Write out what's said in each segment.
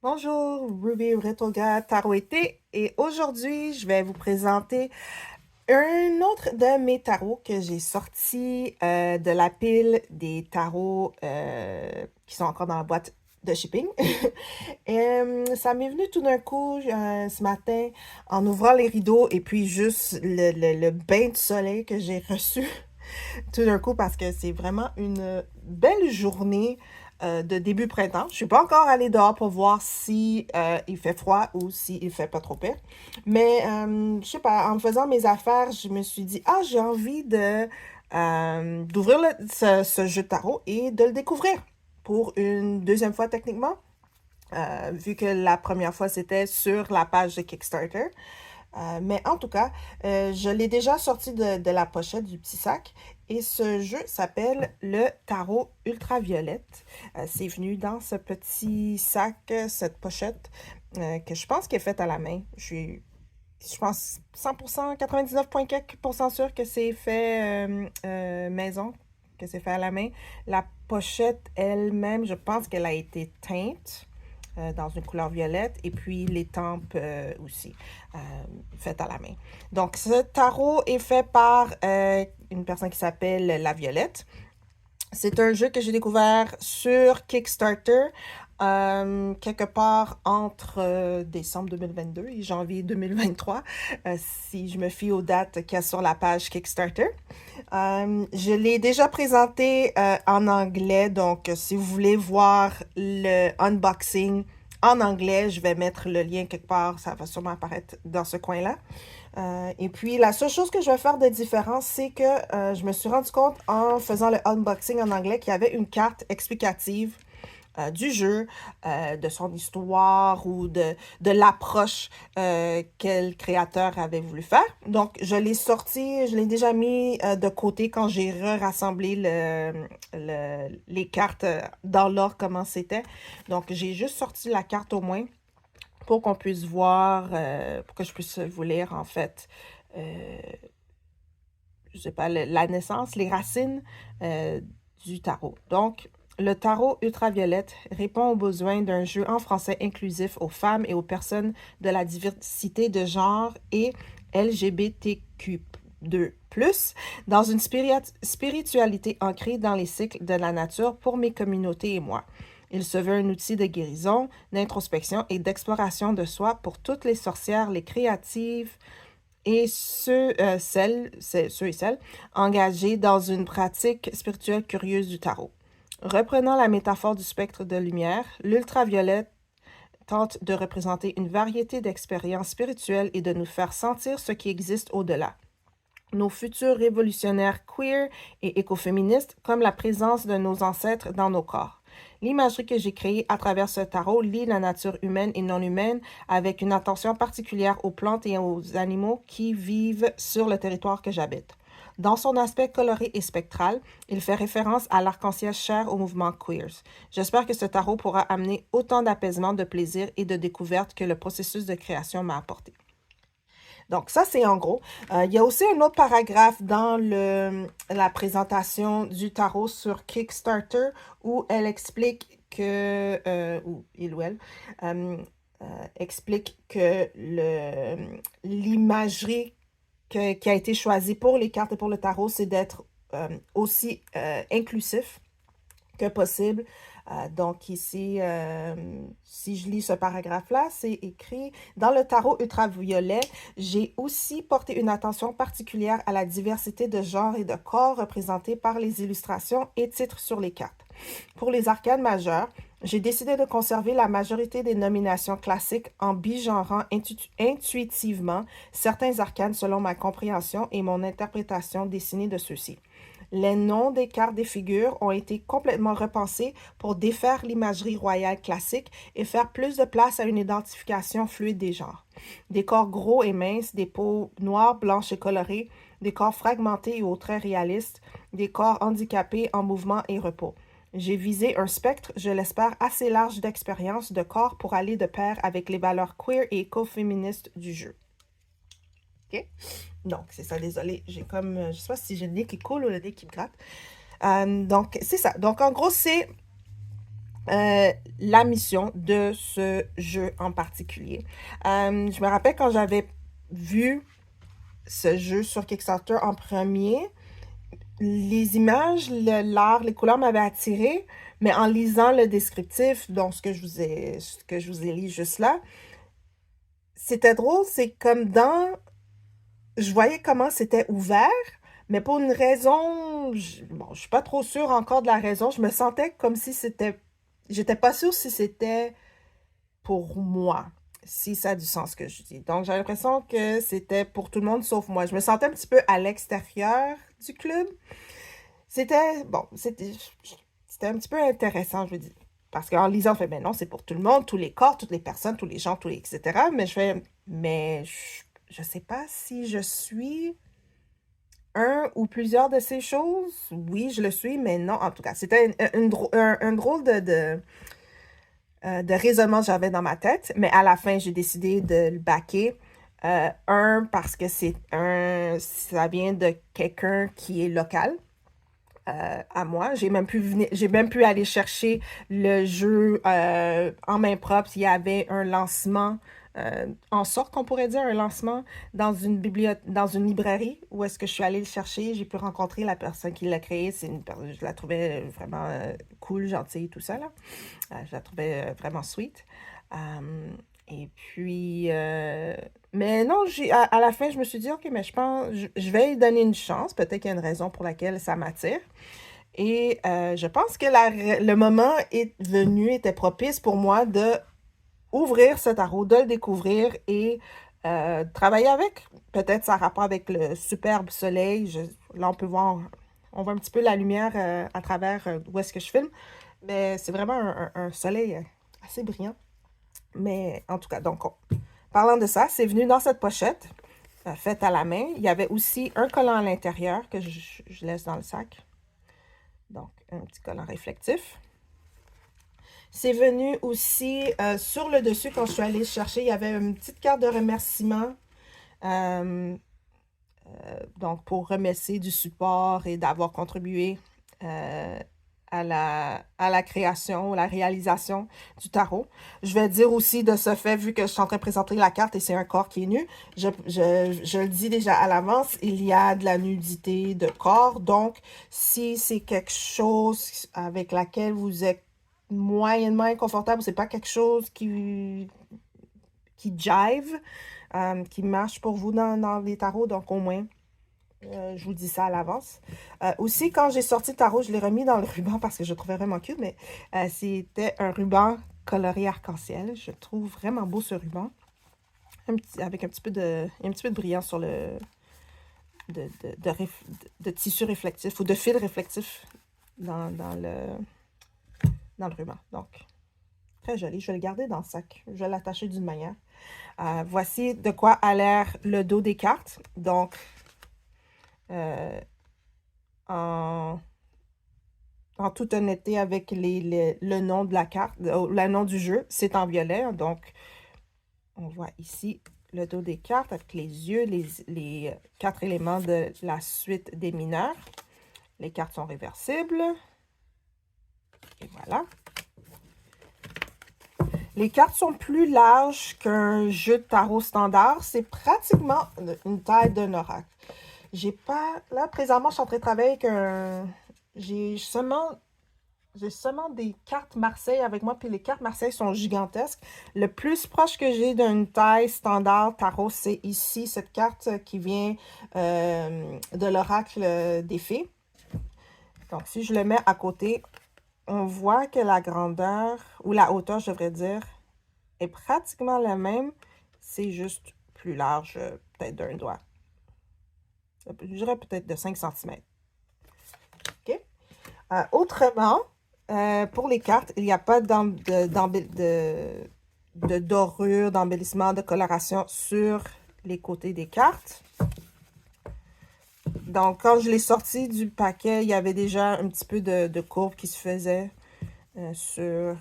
Bonjour, Ruby Retoga Tarouété et aujourd'hui je vais vous présenter un autre de mes tarots que j'ai sorti de la pile des tarots qui sont encore dans la boîte de shipping. Ça m'est venu tout d'un coup ce matin en ouvrant les rideaux et puis juste le bain de soleil que j'ai reçu tout d'un coup parce que c'est vraiment une belle journée de début printemps. Je suis pas encore allée dehors pour voir si il fait froid ou si il fait pas trop pire. Mais je sais pas, en faisant mes affaires, je me suis dit ah j'ai envie de d'ouvrir ce jeu de tarot et de le découvrir pour une deuxième fois techniquement. Vu que la première fois c'était sur la page de Kickstarter. Mais en tout cas, je l'ai déjà sorti de la pochette du petit sac et ce jeu s'appelle le tarot ultraviolette. C'est venu dans ce petit sac, cette pochette que je pense qu'elle est faite à la main. Je pense 100%, 99,4% sûr que c'est fait maison, que c'est fait à la main. La pochette elle-même, je pense qu'elle a été teinte dans une couleur violette et puis les tempes aussi euh, faites à la main. Donc ce tarot est fait par une personne qui s'appelle La Violette. C'est un jeu que j'ai découvert sur Kickstarter quelque part entre décembre 2022 et janvier 2023, si je me fie aux dates qu'il y a sur la page Kickstarter. Je l'ai déjà présenté en anglais, donc si vous voulez voir le unboxing en anglais, je vais mettre le lien quelque part, ça va sûrement apparaître dans ce coin-là. Et puis, la seule chose que je vais faire de différent, c'est que je me suis rendu compte en faisant le unboxing en anglais qu'il y avait une carte explicative du jeu, de son histoire ou de l'approche que le créateur avait voulu faire. Donc, je l'ai sorti, je l'ai déjà mis de côté quand j'ai rassemblé les cartes dans l'ordre comment c'était. Donc, j'ai juste sorti la carte au moins pour qu'on puisse voir, pour que je puisse vous lire en fait, euh, je sais pas, la naissance, les racines euh, du tarot. Donc, le tarot ultraviolette répond aux besoins d'un jeu en français inclusif aux femmes et aux personnes de la diversité de genre et LGBTQ2+, dans une spiritualité ancrée dans les cycles de la nature pour mes communautés et moi. Il se veut un outil de guérison, d'introspection et d'exploration de soi pour toutes les sorcières, les créatives, et ceux et celles engagés dans une pratique spirituelle curieuse du tarot. Reprenant la métaphore du spectre de lumière, l'ultraviolet tente de représenter une variété d'expériences spirituelles et de nous faire sentir ce qui existe au-delà. Nos futurs révolutionnaires queer et écoféministes, comme la présence de nos ancêtres dans nos corps. L'imagerie que j'ai créée à travers ce tarot lie la nature humaine et non humaine avec une attention particulière aux plantes et aux animaux qui vivent sur le territoire que j'habite. Dans son aspect coloré et spectral, il fait référence à l'arc-en-ciel cher au mouvement queers. J'espère que ce tarot pourra amener autant d'apaisement, de plaisir et de découverte que le processus de création m'a apporté. Donc, ça, c'est en gros. Il y a aussi un autre paragraphe dans la présentation du tarot sur Kickstarter où elle explique que, ou il ou elle, euh, explique que l'imagerie qui a été choisie pour les cartes et pour le tarot, c'est d'être aussi inclusif que possible. Donc ici, si je lis ce paragraphe-là, c'est écrit, dans le tarot ultraviolet, j'ai aussi porté une attention particulière à la diversité de genres et de corps représentés par les illustrations et titres sur les cartes. Pour les arcanes majeures, j'ai décidé de conserver la majorité des nominations classiques en bigenrant intuitivement certains arcanes selon ma compréhension et mon interprétation dessinée de ceux-ci. Les noms des cartes des figures ont été complètement repensés pour défaire l'imagerie royale classique et faire plus de place à une identification fluide des genres. Des corps gros et minces, des peaux noires, blanches et colorées, des corps fragmentés et aux traits réalistes, des corps handicapés en mouvement et repos. J'ai visé un spectre, je l'espère, assez large d'expérience de corps pour aller de pair avec les valeurs queer et écoféministes du jeu. OK? Donc, c'est ça, désolé. J'ai comme, je sais pas si j'ai le nez qui coule ou le nez qui me gratte. Donc, c'est ça. Donc, en gros, c'est la mission de ce jeu en particulier. Je me rappelle quand j'avais vu ce jeu sur Kickstarter en premier, les images, l'art, les couleurs m'avaient attiré, mais en lisant le descriptif, donc ce que je vous ai lu juste là, c'était drôle, c'est comme je voyais comment c'était ouvert, mais pour une raison, bon, je suis pas trop sûre encore de la raison, je me sentais comme si j'étais pas sûre si c'était pour moi, si ça a du sens ce que je dis. Donc, j'ai l'impression que c'était pour tout le monde sauf moi. Je me sentais un petit peu à l'extérieur du club. Bon, c'était un petit peu intéressant, je veux dire. Parce qu'en lisant, je fais, ben non, c'est pour tout le monde, tous les corps, toutes les personnes, tous les gens, etc. Mais je sais pas si je suis un ou plusieurs de ces choses. Oui, je le suis, mais non, en tout cas, c'était un drôle de raisonnement que j'avais dans ma tête, mais à la fin, j'ai décidé de le backer. Parce que ça vient de quelqu'un qui est local à moi. J'ai même pu aller chercher le jeu en main propre. Il y avait un lancement, en sorte qu'on pourrait dire un lancement dans dans une librairie où est-ce que je suis allée le chercher. J'ai pu rencontrer la personne qui l'a créé. Je la trouvais vraiment cool, gentille, tout ça là. Je la trouvais vraiment sweet. Et puis, mais non, à la fin, je me suis dit, OK, mais je pense, je vais lui donner une chance. Peut-être qu'il y a une raison pour laquelle ça m'attire. Et je pense que le moment est venu, était propice pour moi de ouvrir ce tarot, de le découvrir et travailler avec. Peut-être ça a rapport avec le superbe soleil. Là, on voit un petit peu la lumière à travers où est-ce que je filme. Mais c'est vraiment un soleil assez brillant. Mais en tout cas, donc, parlant de ça, c'est venu dans cette pochette faite à la main. Il y avait aussi un collant à l'intérieur que je laisse dans le sac. Donc, un petit collant réflectif. C'est venu aussi sur le dessus, quand je suis allée chercher, il y avait une petite carte de remerciement. Donc, pour remercier du support et d'avoir contribué à la création, la réalisation du tarot. Je vais dire aussi de ce fait, vu que je suis en train de présenter la carte et c'est un corps qui est nu, je le dis déjà à l'avance, il y a de la nudité de corps. Donc, si c'est quelque chose avec laquelle vous êtes moyennement inconfortable, c'est pas quelque chose qui jive, qui marche pour vous dans les tarots, donc au moins, je vous dis ça à l'avance. Aussi, quand j'ai sorti le tarot, je l'ai remis dans le ruban parce que je le trouvais vraiment cute, mais c'était un ruban coloré arc-en-ciel. Je trouve vraiment beau ce ruban. Avec un petit peu de brillant sur de tissu réflectif ou de fil réflectif dans le ruban. Donc, très joli. Je vais le garder dans le sac. Je vais l'attacher d'une manière. Voici de quoi a l'air le dos des cartes. Donc, en toute honnêteté, avec le nom de la carte, le nom du jeu, c'est en violet. Donc, on voit ici le dos des cartes avec les yeux, les 4 éléments de la suite des mineurs. Les cartes sont réversibles. Et voilà. Les cartes sont plus larges qu'un jeu de tarot standard. C'est pratiquement une taille d'un oracle. J'ai pas... Là, présentement, je suis en train de travailler avec j'ai seulement des cartes Marseille avec moi, puis les cartes Marseille sont gigantesques. Le plus proche que j'ai d'une taille standard tarot, c'est ici, cette carte qui vient de l'oracle des fées. Donc, si je le mets à côté, on voit que la grandeur, ou la hauteur, je devrais dire, est pratiquement la même. C'est juste plus large, peut-être d'un doigt. Je dirais peut-être de 5 cm. OK? Autrement, pour les cartes, il n'y a pas de dorure, d'embellissement, de coloration sur les côtés des cartes. Donc, quand je l'ai sorti du paquet, il y avait déjà un petit peu de courbe qui se faisait sur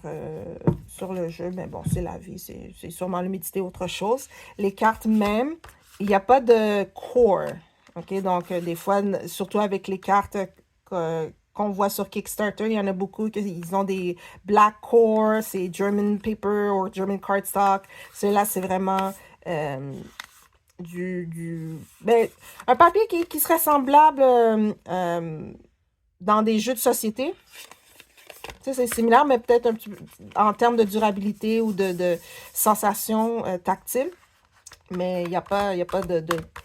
le jeu. Mais bon, c'est la vie, c'est sûrement l'humidité, autre chose. Les cartes même, il n'y a pas de core. OK? Donc, des fois, surtout avec les cartes qu'on qu'on voit sur Kickstarter. Il y en a beaucoup ils ont des black core, c'est German paper ou German cardstock. Celui-là, c'est vraiment ben, un papier qui serait semblable dans des jeux de société. Tu sais, c'est similaire, mais peut-être un petit peu en termes de durabilité ou de sensation tactile. Mais il n'y a pas de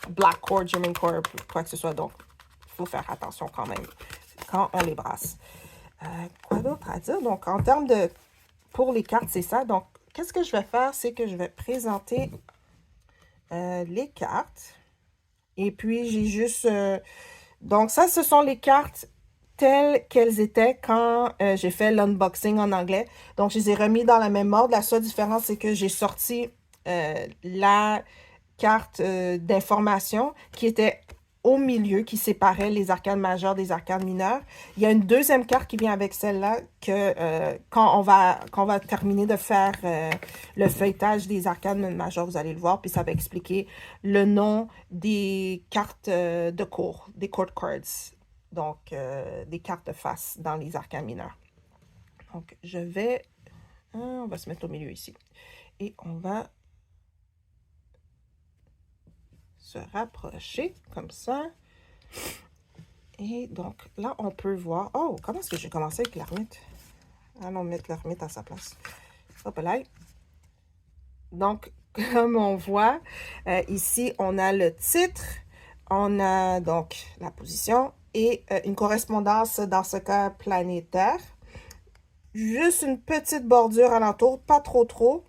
black core, German core, quoi que ce soit. Donc, il faut faire attention quand même quand on les brasse. Quoi d'autre à dire? Donc, en termes de... Pour les cartes, c'est ça. Donc, qu'est-ce que je vais faire? C'est que je vais présenter les cartes. Et puis, j'ai juste... donc, ça, ce sont les cartes telles qu'elles étaient quand j'ai fait l'unboxing en anglais. Donc, je les ai remis dans la même ordre. La seule différence, c'est que j'ai sorti la carte d'information qui était au milieu, qui séparait les arcanes majeures des arcanes mineures. Il y a une deuxième carte qui vient avec celle-là que quand on va terminer de faire le feuilletage des arcanes majeures, vous allez le voir, puis ça va expliquer le nom des cartes de cours, des court cards, donc des cartes de face dans les arcanes mineures. Donc, on va se mettre au milieu ici. Et on va se rapprocher comme ça. Et donc, là, on peut voir... Oh, comment est-ce que j'ai commencé avec l'ermite? Allons mettre l'ermite à sa place. Hop là. Donc, comme on voit, ici, on a le titre, on a donc la position et une correspondance, dans ce cas, planétaire. Juste une petite bordure alentour, pas trop.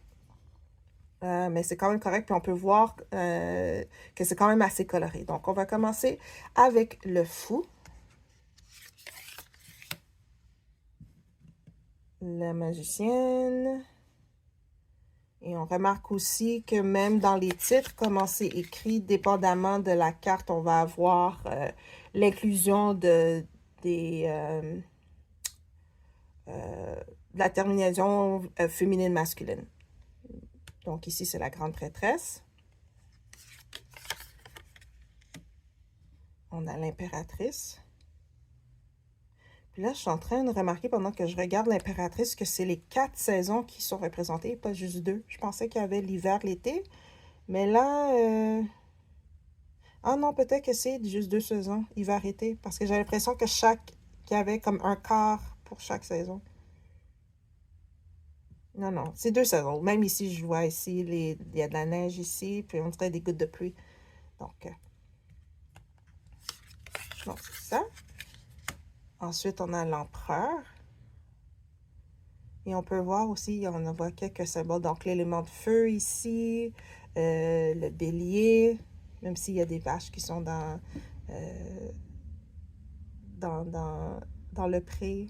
Mais c'est quand même correct, puis on peut voir que c'est quand même assez coloré. Donc, on va commencer avec le fou. La magicienne. Et on remarque aussi que même dans les titres, comment c'est écrit, dépendamment de la carte, on va avoir l'inclusion de la terminaison féminine-masculine. Donc ici, c'est la grande prêtresse. On a l'impératrice. Puis là, je suis en train de remarquer pendant que je regarde l'impératrice que c'est les 4 saisons qui sont représentées, pas juste 2. Je pensais qu'il y avait l'hiver, l'été. Mais là... Ah non, peut-être que c'est juste 2 saisons, hiver-été. Parce que j'ai l'impression que qu'il y avait comme un quart pour chaque saison. Non, non, c'est 2 saisons. Même ici, je vois ici, il y a de la neige ici, puis on dirait des gouttes de pluie. Donc c'est ça. Ensuite, on a l'empereur. Et on peut voir aussi, on voit quelques symboles. Donc, l'élément de feu ici, le bélier, même s'il y a des vaches qui sont dans le pré.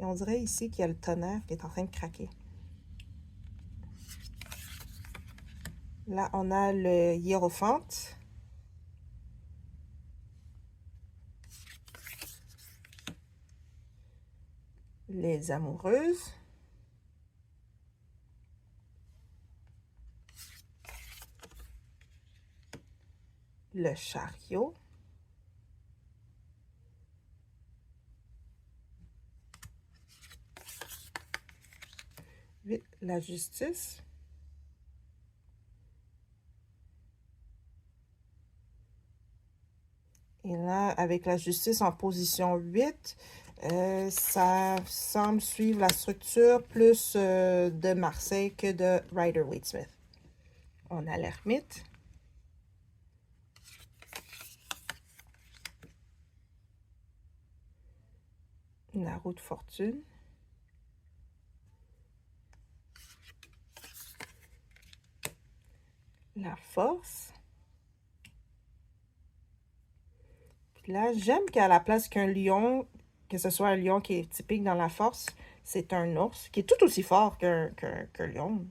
Et on dirait ici qu'il y a le tonnerre qui est en train de craquer. Là, on a le hiérophante. Les amoureuses. Le chariot. La justice. Et là, avec la justice en position 8, ça semble suivre la structure plus de Marseille que de Rider-Waite-Smith. On a l'ermite. La roue de fortune. La force. Puis là, j'aime qu'à la place qu'un lion, que ce soit un lion qui est typique dans la force, c'est un ours, qui est tout aussi fort qu'un lion.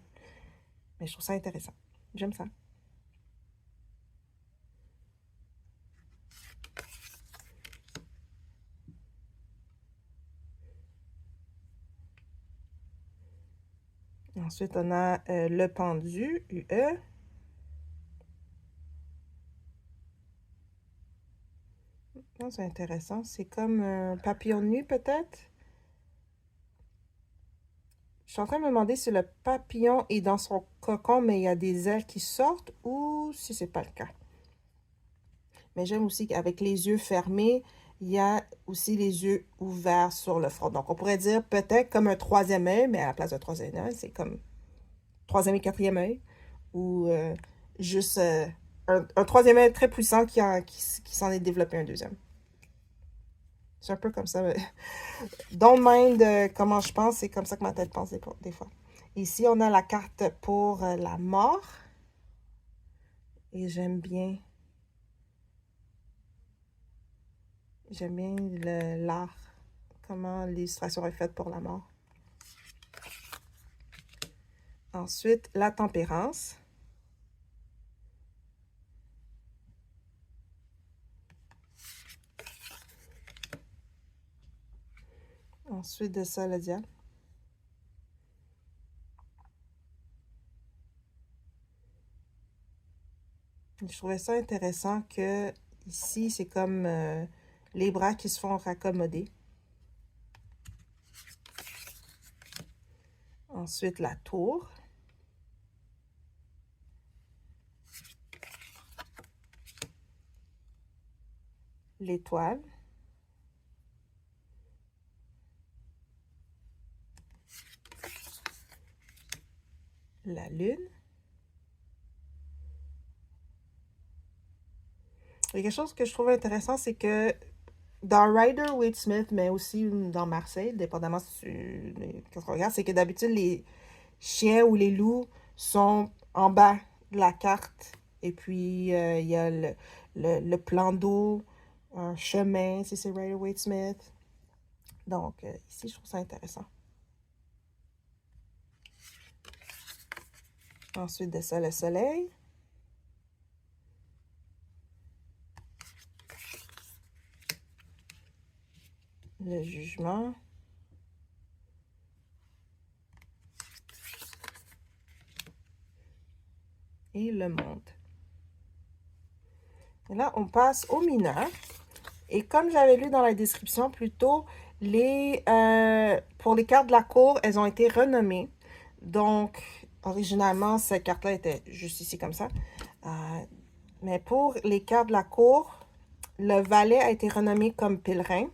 Mais je trouve ça intéressant. J'aime ça. Ensuite, on a le pendu, UE. Oh, c'est intéressant. C'est comme un papillon de nuit, peut-être? Je suis en train de me demander si le papillon est dans son cocon, mais il y a des ailes qui sortent, ou si c'est pas le cas. Mais j'aime aussi qu'avec les yeux fermés, il y a aussi les yeux ouverts sur le front. Donc, on pourrait dire peut-être comme un troisième œil, mais à la place d'un troisième œil, c'est comme troisième et quatrième œil. Ou juste un troisième œil très puissant qui s'en est développé un deuxième. C'est un peu comme ça. Don't mind comment je pense, c'est comme ça que ma tête pense des fois. Ici, on a la carte pour la mort. Et j'aime bien l'art, comment l'illustration est faite pour la mort. Ensuite, la tempérance. Ensuite de ça, le diable. Je trouvais ça intéressant que ici, c'est comme les bras qui se font raccommoder. Ensuite, la tour. L'étoile. La lune. Il y a quelque chose que je trouve intéressant, c'est que dans Rider-Waite-Smith, mais aussi dans Marseille, dépendamment si tu regardes, c'est que d'habitude, les chiens ou les loups sont en bas de la carte. Et puis, il y a le plan d'eau, un chemin, si c'est Rider-Waite-Smith. Donc, ici, je trouve ça intéressant. Ensuite de ça, le soleil. Le jugement. Et le monde. Et là, on passe au mineur. Et comme j'avais lu dans la description plus tôt, pour les cartes de la cour, elles ont été renommées. Donc, originalement, cette carte-là était juste ici comme ça. Mais pour les cartes de la cour, le valet a été renommé comme pèlerin,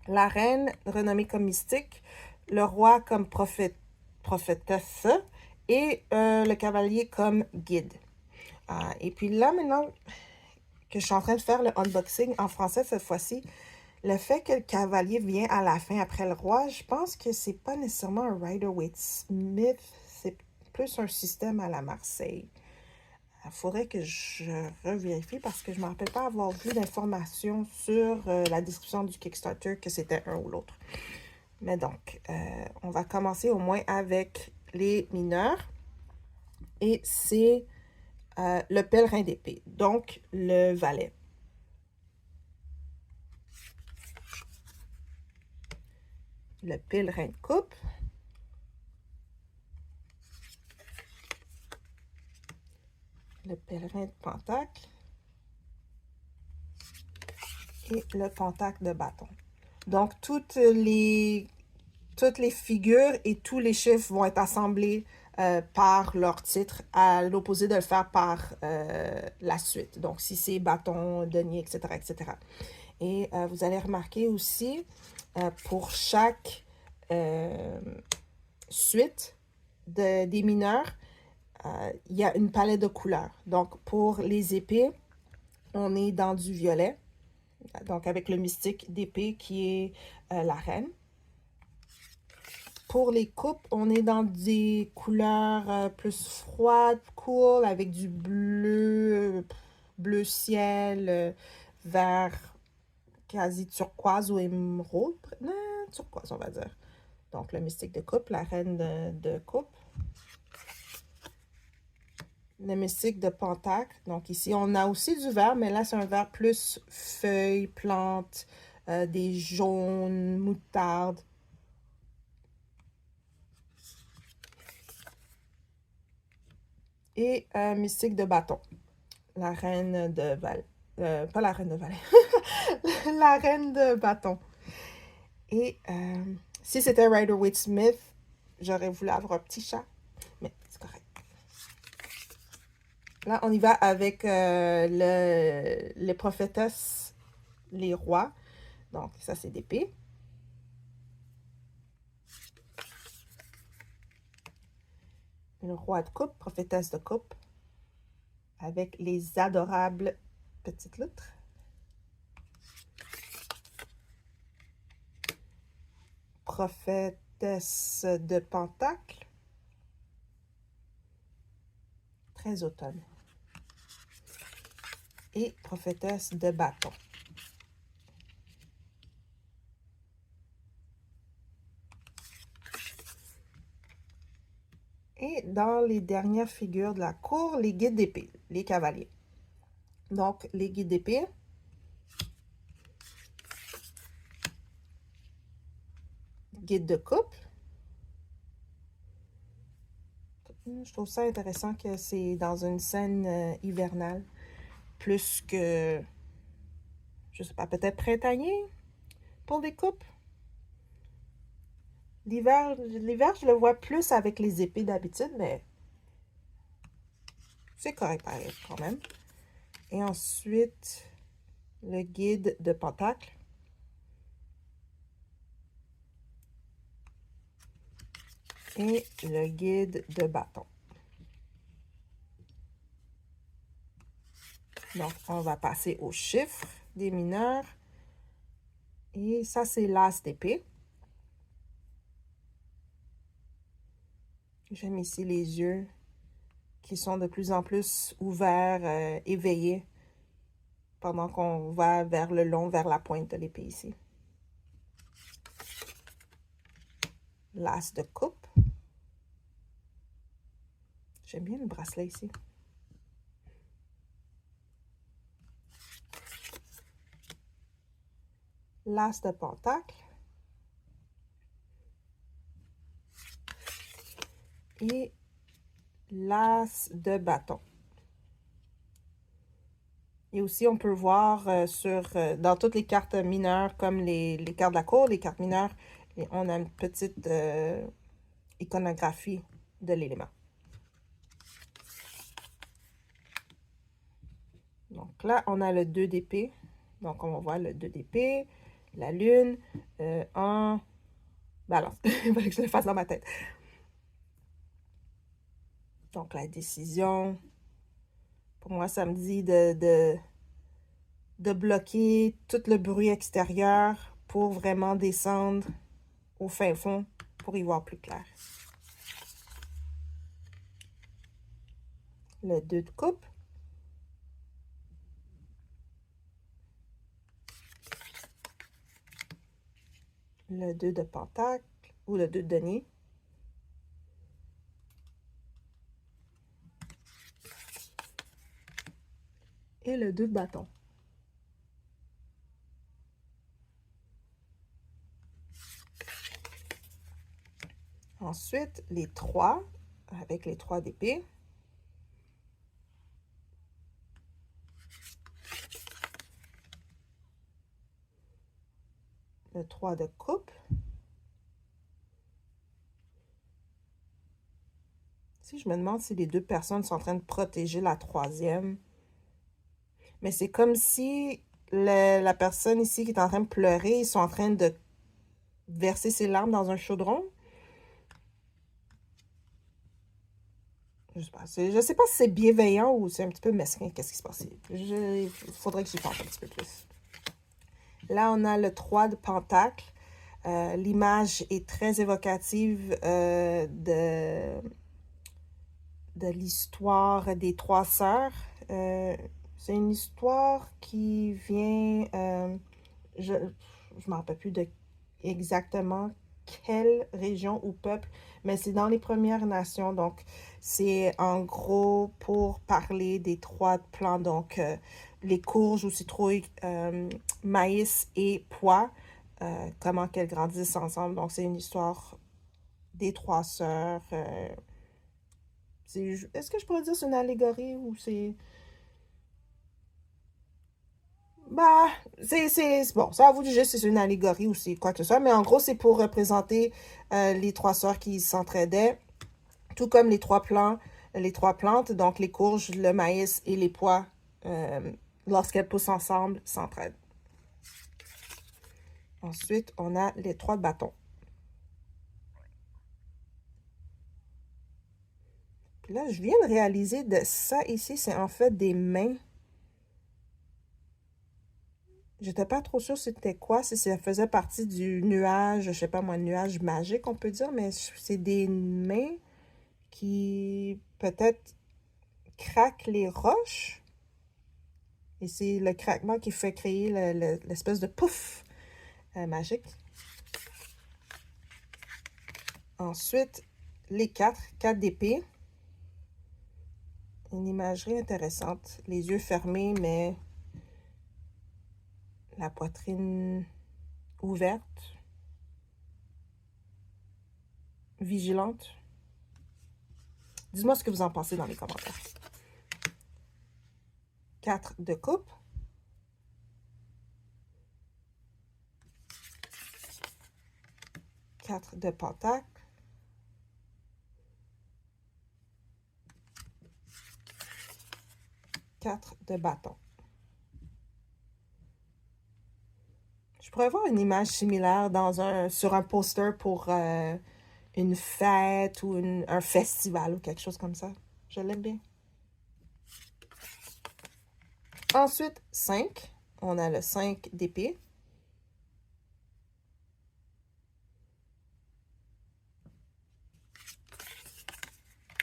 la reine renommée comme mystique, le roi comme prophétesse et le cavalier comme guide. Et puis là, maintenant que je suis en train de faire le unboxing en français cette fois-ci, le fait que le cavalier vient à la fin après le roi, je pense que c'est pas nécessairement un Rider-Waite-Smith, c'est plus un système à la Marseille. Il faudrait que je revérifie parce que je ne me rappelle pas avoir vu d'informations sur la description du Kickstarter que c'était un ou l'autre. Mais donc, on va commencer au moins avec les mineurs. Et c'est le pèlerin d'épée, donc le valet. Le pèlerin de coupe. Le pèlerin de pentacle. Et le pentacle de bâton. Donc, toutes les figures et tous les chiffres vont être assemblés par leur titre, à l'opposé de le faire par la suite. Donc, si c'est bâton, denier, etc., etc. Et vous allez remarquer aussi, pour chaque suite des mineurs, il y a une palette de couleurs. Donc, pour les épées, on est dans du violet. Donc, avec le mystique d'épée qui est la reine. Pour les coupes, on est dans des couleurs plus froides, cool, avec du bleu, bleu ciel, vert quasi turquoise ou émeraude. Non, turquoise, on va dire. Donc, le mystique de coupe, la reine de coupe. Le mystique de pentacle. Donc, ici, on a aussi du vert, mais là, c'est un vert plus feuilles, plantes, des jaunes, moutarde. Et mystique de bâton. La reine de Val. Pas la reine de Valais. La reine de bâton. Et si c'était Rider-Waite-Smith, j'aurais voulu avoir un petit chat. Mais c'est correct. Là, on y va avec les prophétesses, les rois. Donc, ça, c'est d'épée. Le roi de coupe, prophétesse de coupe. Avec les adorables petites loutres. Prophétesse de pentacle. Très automne. Et prophétesse de bâton. Et dans les dernières figures de la cour, les guides d'épée, les cavaliers. Donc, les guides d'épée. Guide de coupe. Je trouve ça intéressant que c'est dans une scène hivernale, plus que, je sais pas, peut-être printanier pour les coupes. L'hiver, je le vois plus avec les épées d'habitude, mais c'est correct pareil quand même. Et ensuite, le guide de pentacle. Et le guide de bâton. Donc, on va passer aux chiffres des mineurs. Et ça, c'est l'as d'épée. J'aime ici les yeux qui sont de plus en plus ouverts, éveillés, pendant qu'on va vers le long, vers la pointe de l'épée ici. L'as de coupe. J'aime bien le bracelet ici. L'as de pentacle. Et l'as de bâton. Et aussi, on peut voir dans toutes les cartes mineures, comme les cartes de la cour, les cartes mineures, on a une petite iconographie de l'élément. Donc là, on a le 2 d'épée. Donc, on va voir le 2 d'épée, la lune, en balance. Il fallait que je le fasse dans ma tête. Donc, la décision. Pour moi, ça me dit de bloquer tout le bruit extérieur pour vraiment descendre au fin fond pour y voir plus clair. Le 2 de coupe. Le 2 de pentacle ou le 2 de denier. Et le 2 de bâton. Ensuite, les 3 avec les 3 d'épée. Le 3 de coupe. Si je me demande si les deux personnes sont en train de protéger la troisième. Mais c'est comme si la personne ici qui est en train de pleurer, ils sont en train de verser ses larmes dans un chaudron. Je sais pas si c'est bienveillant ou c'est un petit peu mesquin. Qu'est-ce qui se passe? Il faudrait que j'y pense un petit peu plus. Là, on a le 3 de pentacle. L'image est très évocative de l'histoire des 3 sœurs. C'est une histoire qui vient... je ne me rappelle plus de exactement quelle région ou peuple, mais c'est dans les Premières Nations. Donc, c'est en gros pour parler des 3 plants. Donc, les courges ou citrouilles, maïs et pois, comment qu'elles grandissent ensemble. Donc, c'est une histoire des 3 sœurs. Est-ce que je pourrais dire que c'est une allégorie ou c'est... Bah, bon, ça à vous de juger si c'est une allégorie ou c'est quoi que ce soit, mais en gros, c'est pour représenter les trois sœurs qui s'entraidaient, tout comme les trois plantes, donc les courges, le maïs et les pois, euh, lorsqu'elles poussent ensemble, s'entraident. Ensuite, on a les trois bâtons. Puis là, je viens de réaliser de ça ici, c'est en fait des mains. J'étais pas trop sûre c'était quoi, si ça faisait partie du nuage, je sais pas moi, nuage magique, on peut dire, mais c'est des mains qui peut-être craquent les roches. Et c'est le craquement qui fait créer l'espèce de pouf magique. Ensuite, les quatre d'épée. Une imagerie intéressante. Les yeux fermés, mais la poitrine ouverte, vigilante. Dis-moi ce que vous en pensez dans les commentaires. 4 de coupe. 4 de pentacle. 4 de bâton. Je pourrais voir une image similaire sur un poster pour une fête ou un festival ou quelque chose comme ça. Je l'aime bien. Ensuite, 5. On a le 5 d'épée.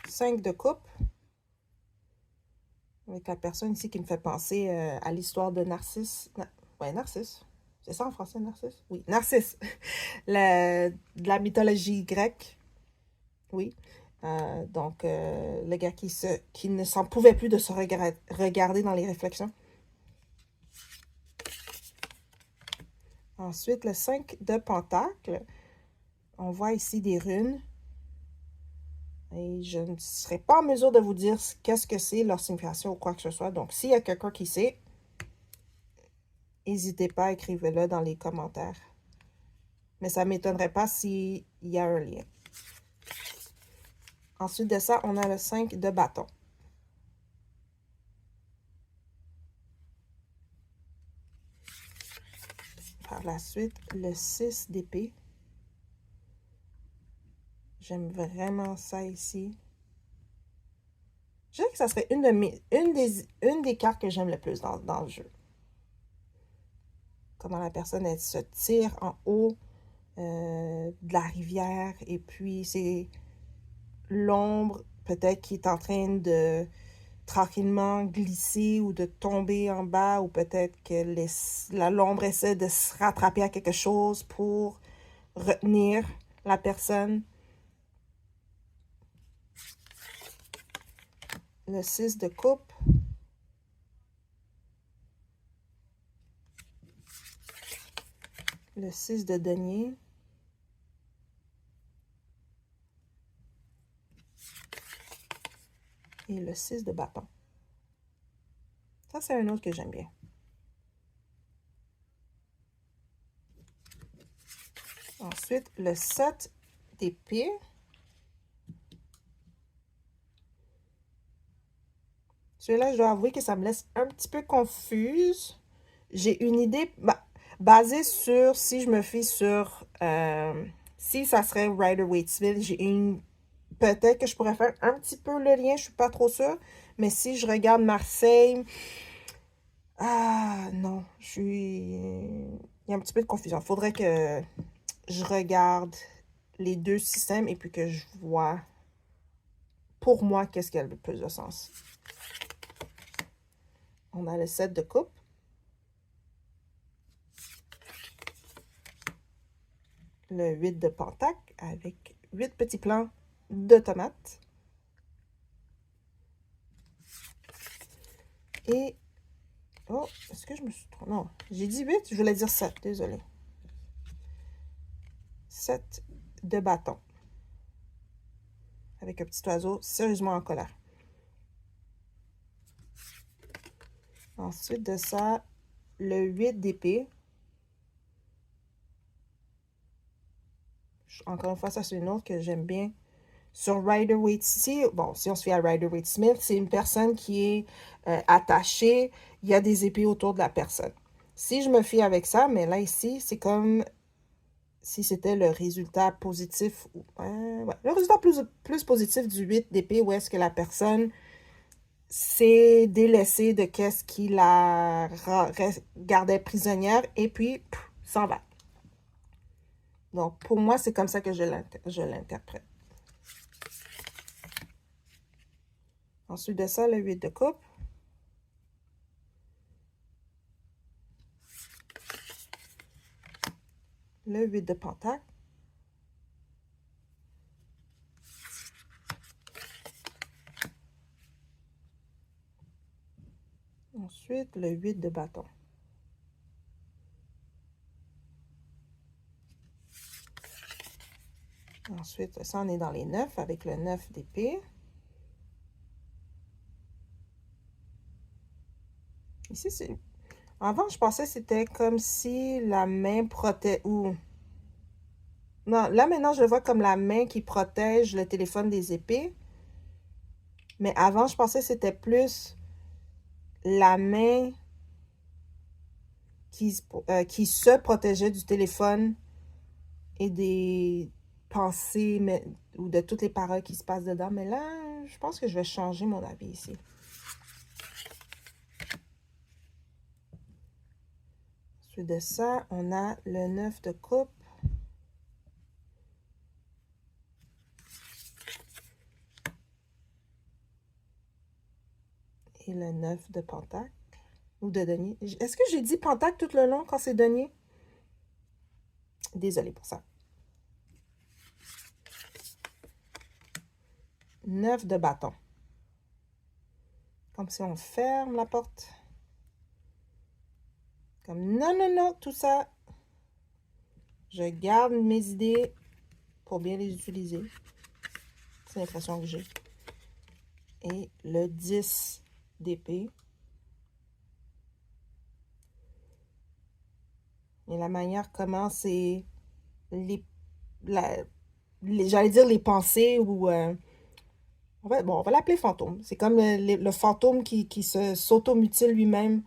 5 de coupe. Avec la personne ici qui me fait penser à l'histoire de Narcisse. Ouais, Narcisse. C'est ça en français, Narcisse? Oui, Narcisse. De la mythologie grecque. Oui. Donc, le gars qui ne s'en pouvait plus de se regarder dans les réflexions. Ensuite, le 5 de pentacle. On voit ici des runes. Et je ne serai pas en mesure de vous dire qu'est-ce que c'est, leur signification ou quoi que ce soit. Donc, s'il y a quelqu'un qui sait, n'hésitez pas, écrivez-le dans les commentaires. Mais ça ne m'étonnerait pas s'il y a un lien. Ensuite de ça, on a le 5 de bâton. Par la suite, le 6 d'épée. J'aime vraiment ça ici. Je dirais que ça serait une des cartes que j'aime le plus dans le jeu. Comment la personne, elle se tire en haut de la rivière. Et puis, c'est l'ombre, peut-être, qui est en train de tranquillement glisser ou de tomber en bas. Ou peut-être que l'ombre essaie de se rattraper à quelque chose pour retenir la personne. Le 6 de coupe. Le 6 de denier. Et le 6 de bâton. Ça, c'est un autre que j'aime bien. Ensuite, le 7 d'épée. Celui-là, je dois avouer que ça me laisse un petit peu confuse. J'ai une idée basée sur, si je me fie sur, si ça serait Rider-Waiteville, j'ai une... Peut-être que je pourrais faire un petit peu le lien, je suis pas trop sûre. Mais si je regarde Marseille, ah non, je suis... Il y a un petit peu de confusion. Il faudrait que je regarde les deux systèmes et puis que je vois pour moi qu'est-ce qui a le plus de sens. On a le 7 de coupe. Le 8 de pentacle avec 8 petits plants de tomates. Et... Oh, est-ce que je me suis trompée? Non, j'ai dit 8, je voulais dire 7, désolé. 7 de bâton. Avec un petit oiseau sérieusement en colère. Ensuite de ça, le 8 d'épée. Encore une fois, ça c'est une autre que j'aime bien. Sur Rider-Waite, si on se fait à Rider-Waite-Smith, c'est une personne qui est attachée. Il y a des épées autour de la personne. Si je me fie avec ça, mais là ici, c'est comme si c'était le résultat positif. Le résultat plus positif du 8 d'épée, où est-ce que la personne s'est délaissée de qu'est-ce qui la gardait prisonnière et puis s'en va. Donc, pour moi, c'est comme ça que je l'interprète. Ensuite de ça, le 8 de coupe. Le 8 de pentacle. Ensuite, le 8 de bâton. Ensuite, ça, on est dans les 9 avec le 9 d'épée. Ici, c'est... Avant, je pensais que c'était comme si la main protège... Non, là, maintenant, je le vois comme la main qui protège le téléphone des épées. Mais avant, je pensais que c'était plus la main qui se protégeait du téléphone et des pensées ou de toutes les paroles qui se passent dedans. Mais là, je pense que je vais changer mon avis ici. Ensuite de ça, on a le 9 de coupe. Et le 9 de pentacle. Ou de denier. Est-ce que j'ai dit pentacle tout le long quand c'est denier? Désolée pour ça. 9 de bâton. Comme si on ferme la porte. Comme non, non, non, tout ça. Je garde mes idées pour bien les utiliser. C'est l'impression que j'ai. Et le 10 d'épée. Et la manière comment c'est j'allais dire les pensées ou on va l'appeler fantôme. C'est comme le fantôme qui s'automutile lui-même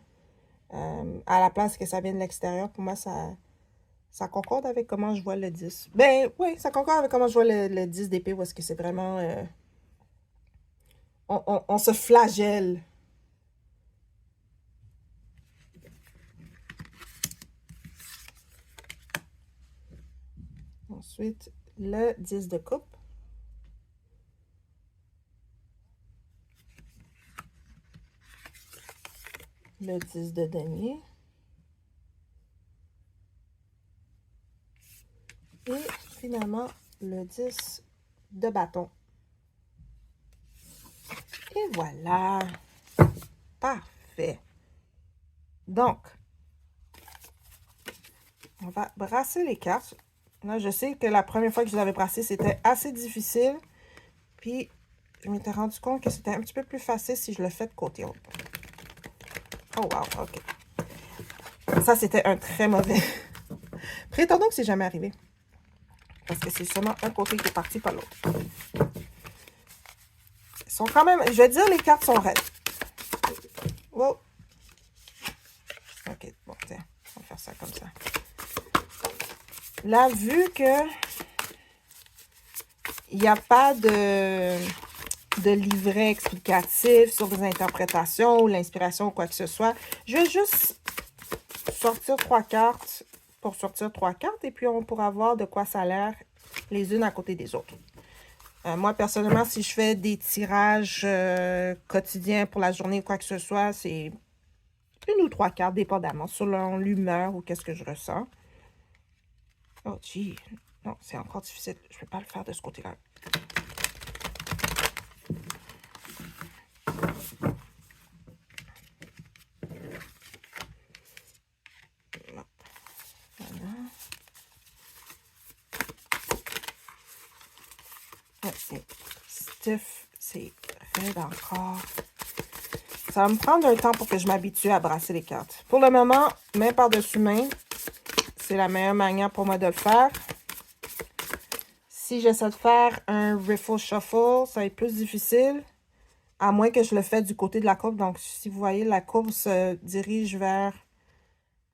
à la place que ça vient de l'extérieur. Pour moi, ça concorde avec comment je vois le 10. Ben oui, ça concorde avec comment je vois le 10 d'épée, parce que c'est vraiment... on se flagelle. Ensuite, le 10 de coupe. Le 10 de denier. Et finalement, le 10 de bâton. Et voilà. Parfait. Donc, on va brasser les cartes. Là, je sais que la première fois que je l'avais brassé, c'était assez difficile. Puis, je m'étais rendu compte que c'était un petit peu plus facile si je le fais de côté. Oh, wow, OK. Ça, c'était un très mauvais. Prétendons que c'est jamais arrivé. Parce que c'est seulement un côté qui est parti, pas l'autre. Ils sont quand même... Je vais dire, les cartes sont raides. Wow. OK, bon, tiens. On va faire ça comme ça. Là, vu que il n'y a pas de livret explicatif sur des interprétations ou l'inspiration ou quoi que ce soit, je vais juste sortir 3 cartes pour sortir 3 cartes et puis on pourra voir de quoi ça a l'air les unes à côté des autres. Moi, personnellement, si je fais des tirages quotidiens pour la journée ou quoi que ce soit, c'est 1 ou 3 cartes, dépendamment, selon l'humeur ou qu'est-ce que je ressens. Oh, gee. Non, c'est encore difficile. Je ne vais pas le faire de ce côté-là. Voilà. Ouais, c'est stiff. C'est raide encore. ça va me prendre un temps pour que je m'habitue à brasser les cartes. Pour le moment, main par-dessus main, c'est la meilleure manière pour moi de le faire. Si j'essaie de faire un riffle shuffle, ça va être plus difficile, à moins que je le fasse du côté de la courbe. Donc, si vous voyez, la courbe se dirige vers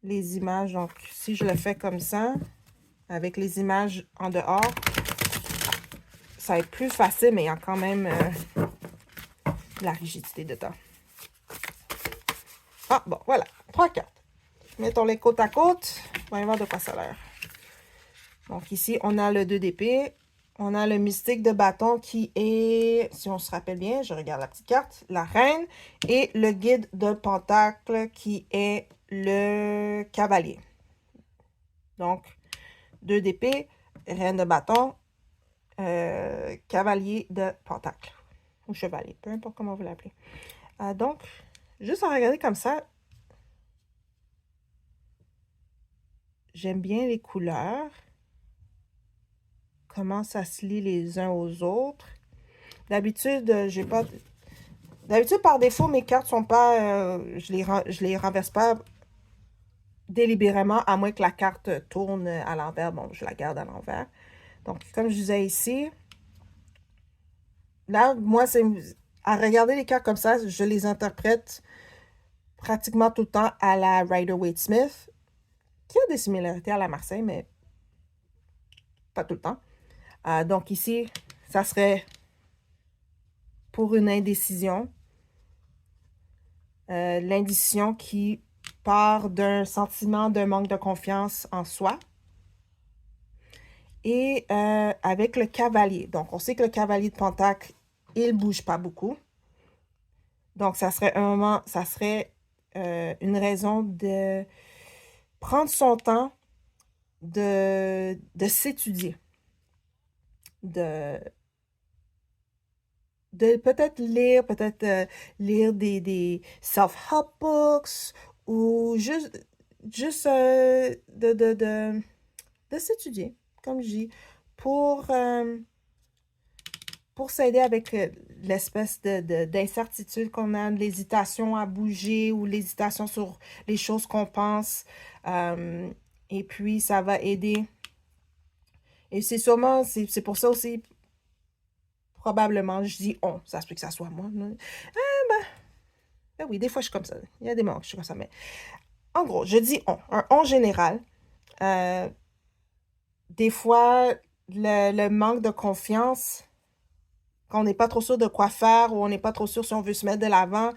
les images. Donc, si je le fais comme ça, avec les images en dehors, ça va être plus facile, mais il y a quand même de la rigidité dedans. Ah, bon, voilà. 3 cartes. Mettons-les côte à côte. On va voir de quoi ça a l'air. Donc, ici, on a le 2 d'épée. On a le mystique de bâton qui est, si on se rappelle bien, je regarde la petite carte, la reine. Et le guide de pentacle qui est le cavalier. Donc, 2 d'épée, reine de bâton, cavalier de pentacle. Ou chevalier, peu importe comment vous l'appelez. Donc, juste à regarder comme ça, j'aime bien les couleurs. Comment ça se lie les uns aux autres. D'habitude, j'ai pas... D'habitude, par défaut, mes cartes sont pas... je les renverse pas délibérément, à moins que la carte tourne à l'envers. Bon, je la garde à l'envers. Donc, comme je disais ici, là, moi, c'est... À regarder les cartes comme ça, je les interprète pratiquement tout le temps à la Rider-Waite-Smith, qui a des similarités à la Marseille, mais pas tout le temps. Donc ici, ça serait pour une indécision. L'indécision qui part d'un sentiment d'un manque de confiance en soi. Et avec le cavalier. Donc, on sait que le cavalier de pentacle, il ne bouge pas beaucoup. Donc, ça serait un moment, ça serait une raison de prendre son temps de s'étudier. De peut-être lire des self-help books ou juste de s'étudier, comme je dis, pour s'aider avec l'espèce d'incertitude qu'on a, l'hésitation à bouger ou l'hésitation sur les choses qu'on pense. Et puis, ça va aider. Et c'est sûrement, c'est pour ça aussi, probablement, je dis on. Ça se peut que ça soit moi. Ben oui, des fois, je suis comme ça. Il y a des moments que je suis comme ça. Mais en gros, je dis on. Un on général. Des fois, le manque de confiance, quand on n'est pas trop sûr de quoi faire ou on n'est pas trop sûr si on veut se mettre de l'avant,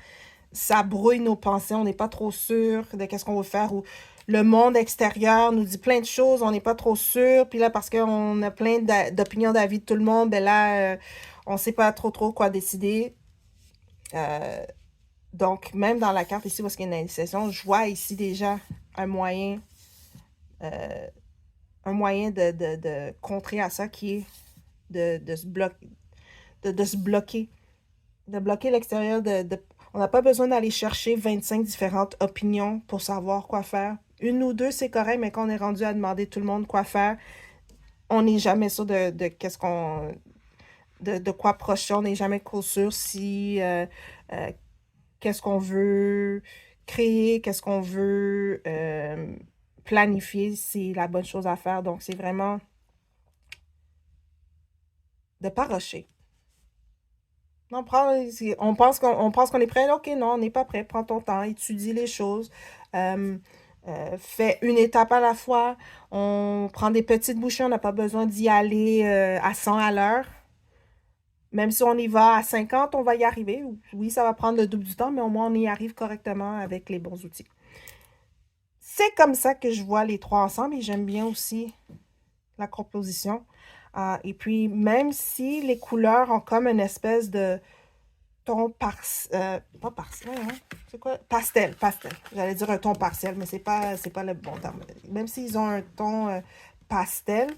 ça brouille nos pensées. On n'est pas trop sûr de qu'est-ce qu'on veut faire ou le monde extérieur nous dit plein de choses, on n'est pas trop sûr. Puis là, parce qu'on a plein d'opinions, d'avis de tout le monde, ben là, on ne sait pas trop quoi décider. Donc, même dans la carte ici, où il y a une indécision, je vois ici déjà un moyen de contrer à ça qui est de se bloquer, de se bloquer, de bloquer l'extérieur. On n'a pas besoin d'aller chercher 25 différentes opinions pour savoir quoi faire. Une ou deux, c'est correct, mais quand on est rendu à demander tout le monde quoi faire, on n'est jamais sûr de qu'est-ce qu'on... De quoi approcher, on n'est jamais trop sûr si... qu'est-ce qu'on veut créer, qu'est-ce qu'on veut planifier, c'est la bonne chose à faire. Donc, c'est vraiment de ne pas rusher. On pense qu'on est prêt. OK, non, on n'est pas prêt. Prends ton temps, étudie les choses. Fais une étape à la fois. On prend des petites bouchées, on n'a pas besoin d'y aller à 100 à l'heure. Même si on y va à 50, on va y arriver. Oui, ça va prendre le double du temps, mais au moins on y arrive correctement avec les bons outils. C'est comme ça que je vois les trois ensemble et j'aime bien aussi la composition. Et puis, même si les couleurs ont comme une espèce de ton pas partiel, hein? C'est quoi? Pastel. J'allais dire un ton partiel, mais c'est pas le bon terme. Même s'ils ont un ton pastel,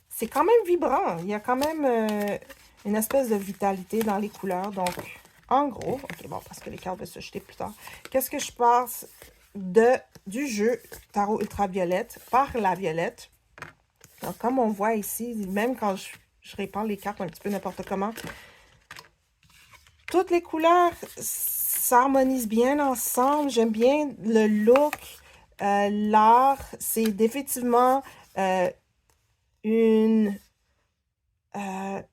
c'est quand même vibrant. Il y a quand même une espèce de vitalité dans les couleurs. Donc, en gros, ok, bon, parce que les cartes vont se jeter plus tard. Qu'est-ce que je pense du jeu Tarot Ultraviolette par la violette? Donc, comme on voit ici, même quand je répands les cartes un petit peu n'importe comment, toutes les couleurs, s'harmonise bien ensemble. J'aime bien le look, l'art. C'est définitivement euh, une,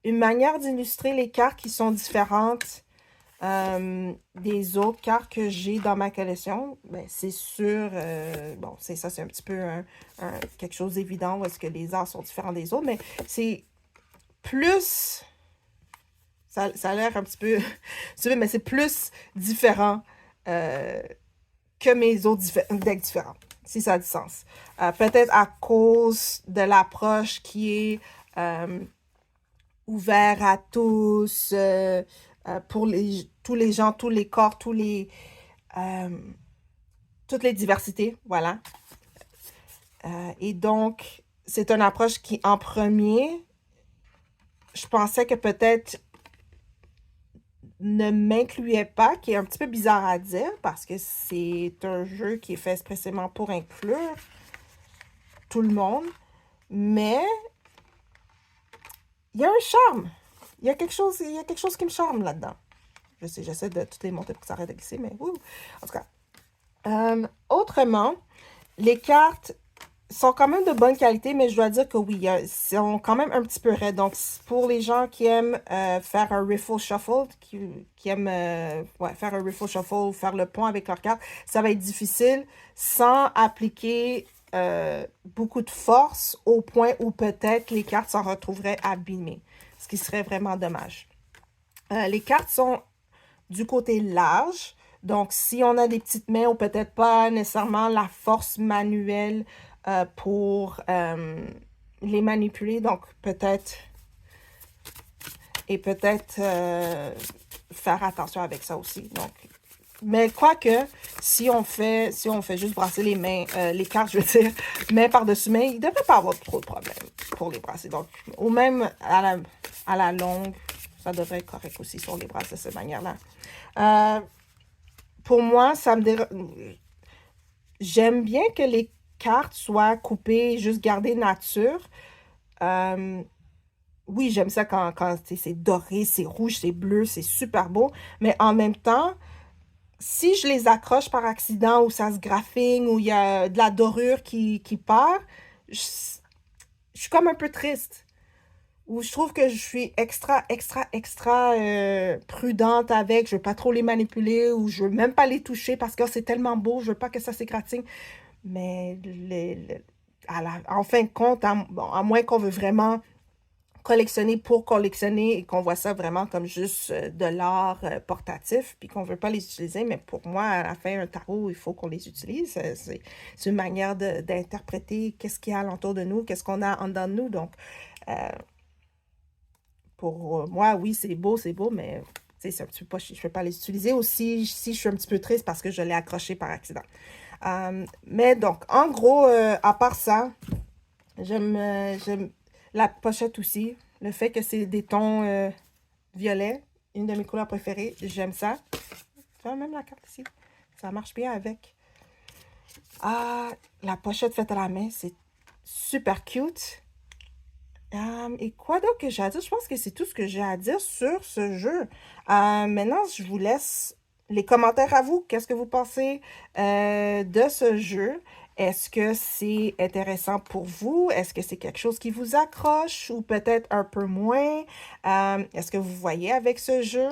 une manière d'illustrer les cartes qui sont différentes des autres cartes que j'ai dans ma collection. Ben, c'est sûr, bon, c'est ça, c'est un petit peu quelque chose d'évident où est-ce que les arts sont différents des autres, mais c'est plus... Ça a l'air un petit peu... mais c'est plus différent euh, que mes autres decks différents, si ça a du sens. Peut-être à cause de l'approche qui est ouvert à tous, pour tous les gens, tous les corps, euh, toutes les diversités, voilà. Et donc, c'est une approche qui, en premier, je pensais que peut-être ne m'incluait pas, qui est un petit peu bizarre à dire, parce que c'est un jeu qui est fait expressément pour inclure tout le monde, mais il y a un charme. Il y a quelque chose qui me charme là-dedans. Je sais, j'essaie de toutes les monter pour que ça arrête de glisser, mais ouh. En tout cas. Autrement, les cartes sont quand même de bonne qualité, mais je dois dire que oui, ils sont quand même un petit peu raides. Donc, pour les gens qui aiment faire un riffle shuffle, qui aiment ouais, faire un riffle shuffle, faire le pont avec leurs cartes, ça va être difficile sans appliquer beaucoup de force au point où peut-être les cartes s'en retrouveraient abîmées, ce qui serait vraiment dommage. Les cartes sont du côté large. Donc, si on a des petites mains ou peut-être pas nécessairement la force manuelle pour les manipuler, donc peut-être faire attention avec ça aussi. Donc, mais quoique, si on fait juste brasser les mains, les cartes, je veux dire, main par-dessus main, il ne devrait pas avoir trop de problèmes pour les brasser. Donc, ou même à la longue, ça devrait être correct aussi si on les brasse de cette manière-là. Pour moi, ça me dérange. J'aime bien que les cartes soient coupées, juste garder nature. Euh, oui, j'aime ça quand c'est doré, c'est rouge, c'est bleu, c'est super beau. Mais en même temps, si je les accroche par accident ou ça se graphine ou il y a de la dorure qui part, je, je suis comme un peu triste. Ou je trouve que je suis extra prudente avec. Je veux pas trop les manipuler ou je veux même pas les toucher parce que c'est tellement beau, je veux pas que ça s'égratigne. Mais en fin de compte, bon, à moins qu'on veut vraiment collectionner pour collectionner et qu'on voit ça vraiment comme juste de l'art portatif, puis qu'on veut pas les utiliser, mais pour moi, à la fin, un tarot, il faut qu'on les utilise. C'est une manière d'interpréter qu'est-ce qu'il y a alentour de nous, qu'est-ce qu'on a en dedans de nous. Donc, euh, pour moi, oui, c'est beau, mais c'est un petit peu pas, je ne peux pas les utiliser aussi si je suis un petit peu triste parce que je l'ai accroché par accident. Mais donc, en gros, à part ça, j'aime la pochette aussi. Le fait que c'est des tons violets, une de mes couleurs préférées, j'aime ça. Tu vois, même la carte ici, ça marche bien avec. Ah, la pochette faite à la main, c'est super cute. Et quoi d'autre que j'ai à dire? Je pense que c'est tout ce que j'ai à dire sur ce jeu. Maintenant, je vous laisse les commentaires à vous. Qu'est-ce que vous pensez de ce jeu? Est-ce que c'est intéressant pour vous? Est-ce que c'est quelque chose qui vous accroche ou peut-être un peu moins? Est-ce que vous voyez avec ce jeu?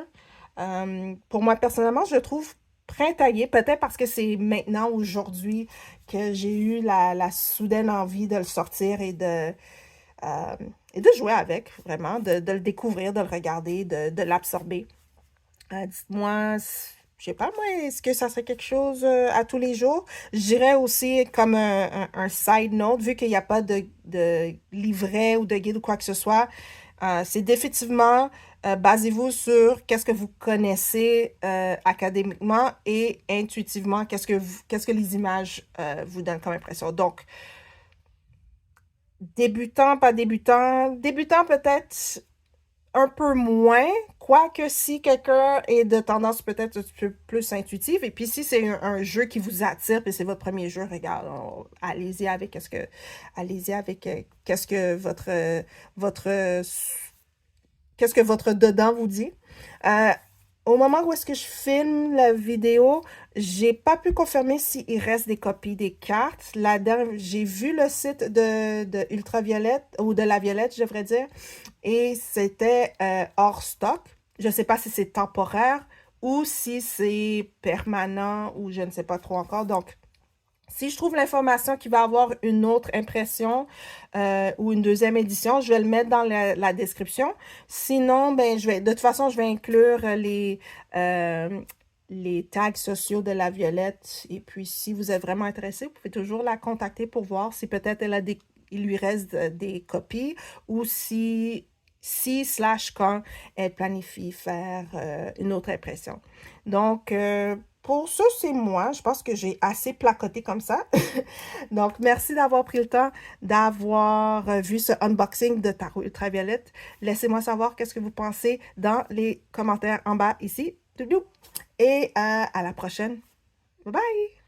Pour moi, personnellement, je le trouve printanier, peut-être parce que c'est maintenant, aujourd'hui, que j'ai eu la soudaine envie de le sortir euh, et de jouer avec, vraiment, de le découvrir, de le regarder, de l'absorber. Dites-moi, je sais pas moi, est-ce que ça serait quelque chose à tous les jours? Je dirais aussi comme un side note, vu qu'il n'y a pas de livret ou de guide ou quoi que ce soit, c'est définitivement, basez-vous sur qu'est-ce que vous connaissez académiquement et intuitivement, qu'est-ce que les images vous donnent comme impression. Donc, débutant, pas débutant. Débutant peut-être un peu moins, quoique si quelqu'un est de tendance peut-être un petit peu plus intuitive, et puis si c'est un jeu qui vous attire, puis c'est votre premier jeu, regarde, allez-y avec qu'est-ce que votre qu'est-ce que votre dedans vous dit. Au moment où est-ce que je filme la vidéo, j'ai pas pu confirmer s'il reste des copies des cartes. J'ai vu le site de Ultraviolette, ou de La Violette, je devrais dire, et c'était hors stock. Je sais pas si c'est temporaire ou si c'est permanent ou je ne sais pas trop encore. Donc, si je trouve l'information qui va avoir une autre impression ou une deuxième édition, je vais le mettre dans la description. Sinon, ben, de toute façon, je vais inclure les tags sociaux de la Violette. Et puis, si vous êtes vraiment intéressé, vous pouvez toujours la contacter pour voir si peut-être il lui reste des copies ou si quand elle planifie faire une autre impression. Donc, pour ça, c'est moi. Je pense que j'ai assez placoté comme ça. Donc, merci d'avoir pris le temps d'avoir vu ce unboxing de Tarot Ultraviolette. Laissez-moi savoir qu'est-ce que vous pensez dans les commentaires en bas ici. Et à la prochaine. Bye bye!